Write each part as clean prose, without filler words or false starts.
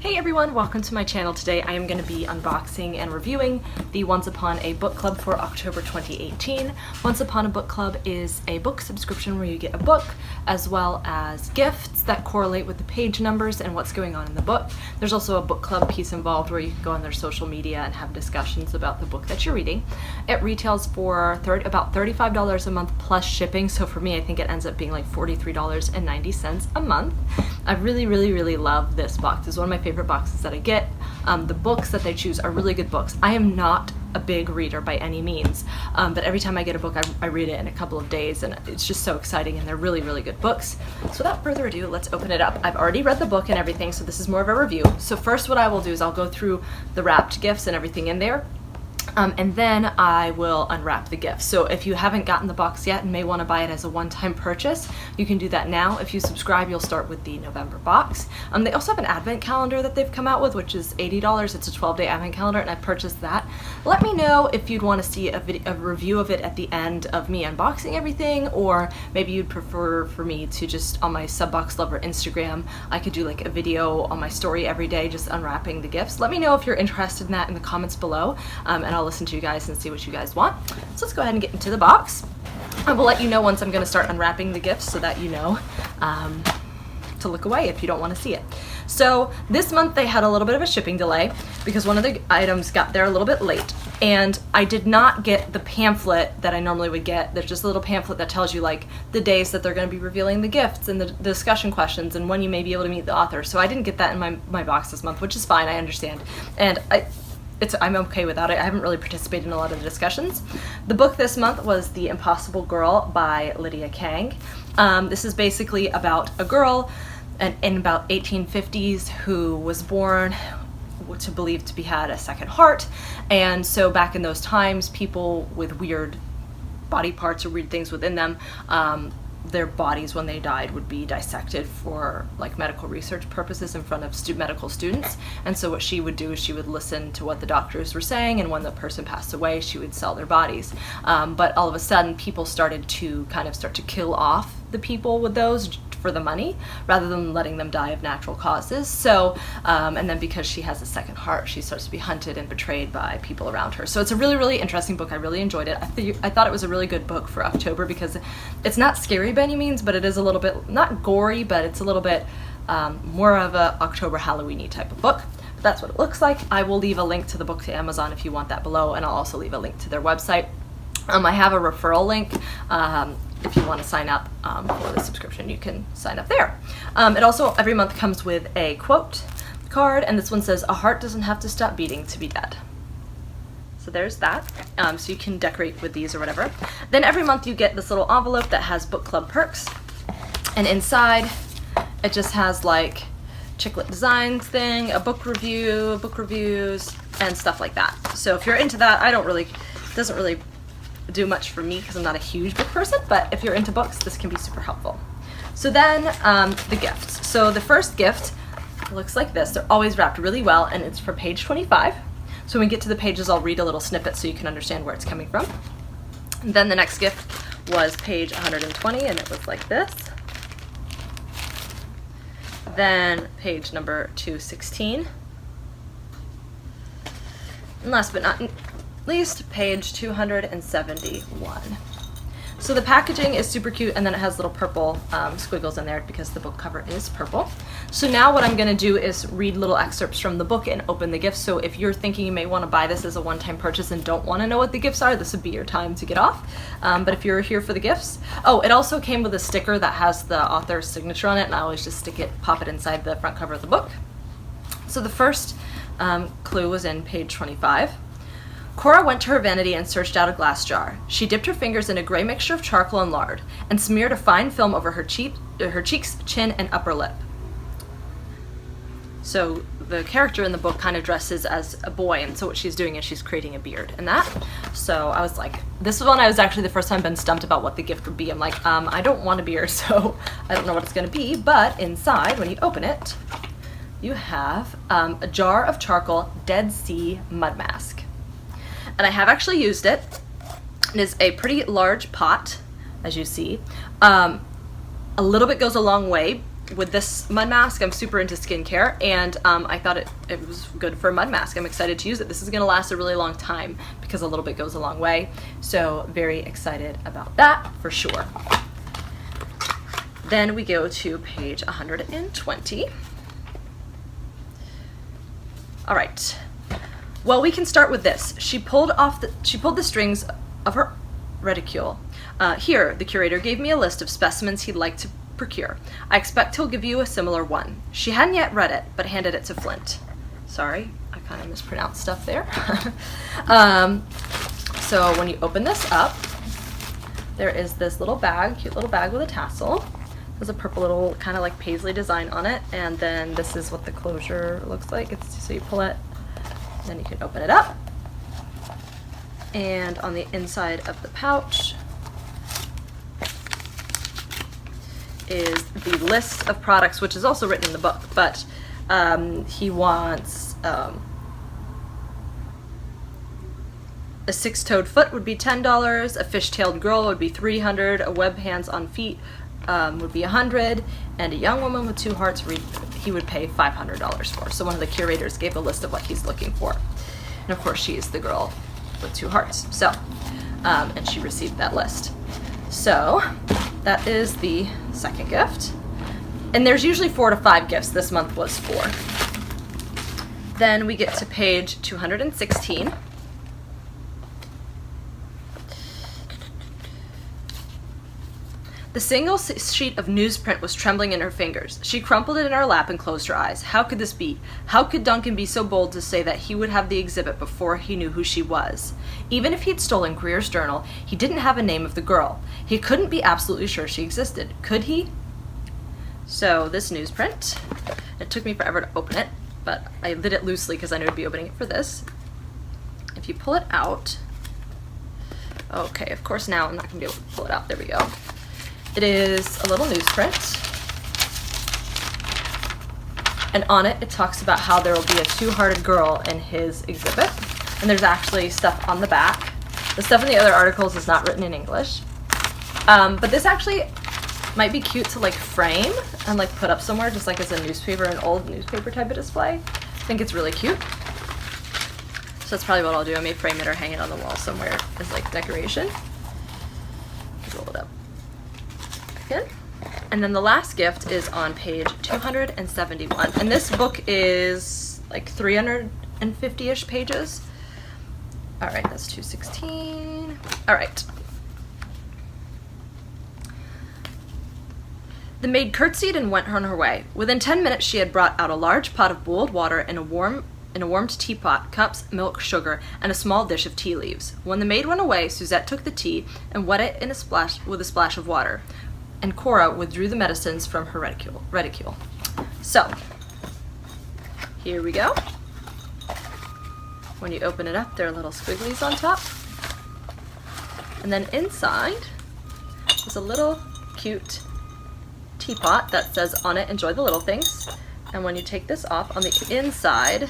Hey everyone, welcome to my channel. Today I am going to be unboxing and reviewing the Once Upon a Book Club for October 2018. Once Upon a Book Club is a book subscription where you get a book as well as gifts that correlate with the page numbers and what's going on in the book. There's also a book club piece involved where you can go on their social media and have discussions about the book that you're reading. It retails for about $35 a month plus shipping, so for me I think it ends up being like $43.90 a month. I really love this box. It's one of my favorite boxes that I get. The books that they choose are really good books. I am not a big reader by any means, but every time I get a book I read it in a couple of days, and it's just so exciting, and they're really good books. So without further ado, let's open it up. I've already read the book and everything, so this is more of a review. So first what I will do is I'll go through the wrapped gifts and everything in there. And then I will unwrap the gifts. So if you haven't gotten the box yet and may want to buy it as a one-time purchase, you can do that now. If you subscribe, you'll start with the November box. They also have an advent calendar that they've come out with, which is $80. It's a 12-day advent calendar, and I purchased that. Let me know if you'd want to see a review of it at the end of me unboxing everything, or maybe you'd prefer for me to just on my SubBoxLover Instagram, I could do like a video on my story every day just unwrapping the gifts. Let me know if you're interested in that in the comments below, and I'll listen to you guys and see what you guys want. So let's go ahead and get into the box. I will let you know once I'm going to start unwrapping the gifts so that you know to look away if you don't want to see it. So this month they had a little bit of a shipping delay because one of the items got there a little bit late, and I did not get the pamphlet that I normally would get. There's just a little pamphlet that tells you like the days that they're going to be revealing the gifts and the discussion questions and when you may be able to meet the author. So I didn't get that in my box this month, which is fine. I understand, and I'm okay without it. I haven't really participated in a lot of the discussions. The book this month was The Impossible Girl by Lydia Kang. This is basically about a girl in about 1850s who was born to believe to be had a second heart, and so back in those times, people with weird body parts or weird things within them, their bodies when they died would be dissected for like medical research purposes in front of medical students. And so what she would do is she would listen to what the doctors were saying, and when the person passed away she would sell their bodies. But all of a sudden people started to start to kill off the people with those for the money rather than letting them die of natural causes. So and then because she has a second heart, she starts to be hunted and betrayed by people around her. So it's a really interesting book. I really enjoyed it. I thought it was a really good book for October because it's not scary by any means, but it is a little bit not gory, but it's a little bit more of a October Halloween-y type of book. But that's what it looks like. I will leave a link to the book to Amazon if you want that below, and I'll also leave a link to their website. I have a referral link. If you want to sign up for the subscription, you can sign up there. It also every month comes with a quote card, and this one says, "A heart doesn't have to stop beating to be dead." So there's that. So you can decorate with these or whatever. Then every month you get this little envelope that has book club perks, and inside it just has like chiclet designs thing, a book review, book reviews, and stuff like that. So if you're into that, it doesn't really do much for me because I'm not a huge book person, but if you're into books, this can be super helpful. So then the gifts. So the first gift looks like this. They're always wrapped really well, and it's for page 25. So when we get to the pages, I'll read a little snippet so you can understand where it's coming from. And then the next gift was page 120, and it was like this. Then page number 216. And last but not least, page 271. So the packaging is super cute, and then it has little purple squiggles in there because the book cover is purple. So now what I'm going to do is read little excerpts from the book and open the gifts. So if you're thinking you may want to buy this as a one-time purchase and don't want to know what the gifts are, this would be your time to get off. But if you're here for the gifts, it also came with a sticker that has the author's signature on it, and I always just pop it inside the front cover of the book. So the first clue was in page 25. Cora went to her vanity and searched out a glass jar. She dipped her fingers in a gray mixture of charcoal and lard and smeared a fine film over her cheeks, chin, and upper lip. So the character in the book kind of dresses as a boy, and so what she's doing is she's creating a beard in that. So I was like, this was when I was actually the first time been stumped about what the gift would be. I'm like, I don't want a beard, so I don't know what it's going to be. But inside, when you open it, you have a jar of charcoal Dead Sea mud mask. And I have actually used it. It is a pretty large pot, as you see. A little bit goes a long way. with this mud mask, I'm super into skincare, and I thought it was good for a mud mask. I'm excited to use it. This is going to last a really long time because a little bit goes a long way. So very excited about that for sure. Then we go to page 120. All right. Well, we can start with this. She pulled the strings of her reticule. Here, the curator gave me a list of specimens he'd like to procure. I expect he'll give you a similar one. She hadn't yet read it, but handed it to Flint. Sorry, I kind of mispronounced stuff there. So when you open this up, there is this little bag, cute little bag with a tassel. There's a purple little kind of like paisley design on it, and then this is what the closure looks like. So you pull it, then you can open it up. And on the inside of the pouch is the list of products, which is also written in the book, but he wants a 6-toed foot would be $10, a fish-tailed girl would be $300, a web hands on feet would be $100, and a young woman with 2 hearts he would pay $500 for. So one of the curators gave a list of what he's looking for, and of course she is the girl with 2 hearts. So and she received that list. So that is the second gift. And there's usually 4 to 5 gifts. This month was 4. Then we get to page 216. The single sheet of newsprint was trembling in her fingers. She crumpled it in her lap and closed her eyes. How could this be? How could Duncan be so bold to say that he would have the exhibit before he knew who she was? Even if he'd stolen Greer's journal, he didn't have a name of the girl. He couldn't be absolutely sure she existed, could he? So this newsprint, it took me forever to open it, but I lit it loosely because I knew I'd be opening it for this. If you pull it out, okay, of course now I'm not going to be able to pull it out. There we go. It is a little newsprint, and on it, it talks about how there will be a 2-hearted girl in his exhibit, and there's actually stuff on the back. The stuff in the other articles is not written in English, but this actually might be cute to like frame and like put up somewhere, just like as a newspaper, an old newspaper type of display. I think it's really cute. So that's probably what I'll do. I may frame it or hang it on the wall somewhere as like decoration. Roll it up. Good. And then the last gift is on page 271, and this book is like 350-ish pages. All right, that's 216. All right. The maid curtsied and went on her way. Within 10 minutes, she had brought out a large pot of boiled water in a warmed teapot, cups, milk, sugar, and a small dish of tea leaves. When the maid went away, Suzette took the tea and wet it in with a splash of water, and Cora withdrew the medicines from her reticule. So, here we go. When you open it up, there are little squigglies on top. And then inside is a little cute teapot that says on it, "Enjoy the little things." And when you take this off, on the inside,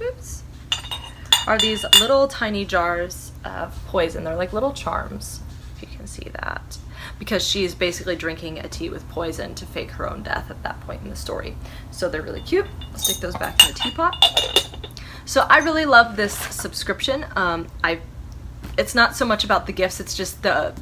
oops, are these little tiny jars of poison. They're like little charms, if you can see that, because she's basically drinking a tea with poison to fake her own death at that point in the story. So they're really cute. I'll stick those back in the teapot. So I really love this subscription. It's not so much about the gifts, it's just let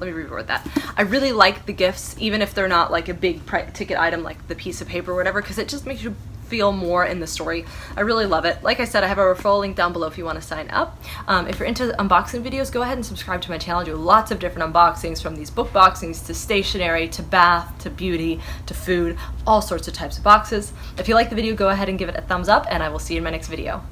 me reword that. I really like the gifts, even if they're not like a big ticket item like the piece of paper or whatever, because it just makes you feel more in the story. I really love it. Like I said, I have a referral link down below if you want to sign up. If you're into unboxing videos, go ahead and subscribe to my channel. I do lots of different unboxings, from these book boxings to stationery to bath to beauty to food, all sorts of types of boxes. If you like the video, go ahead and give it a thumbs up, and I will see you in my next video.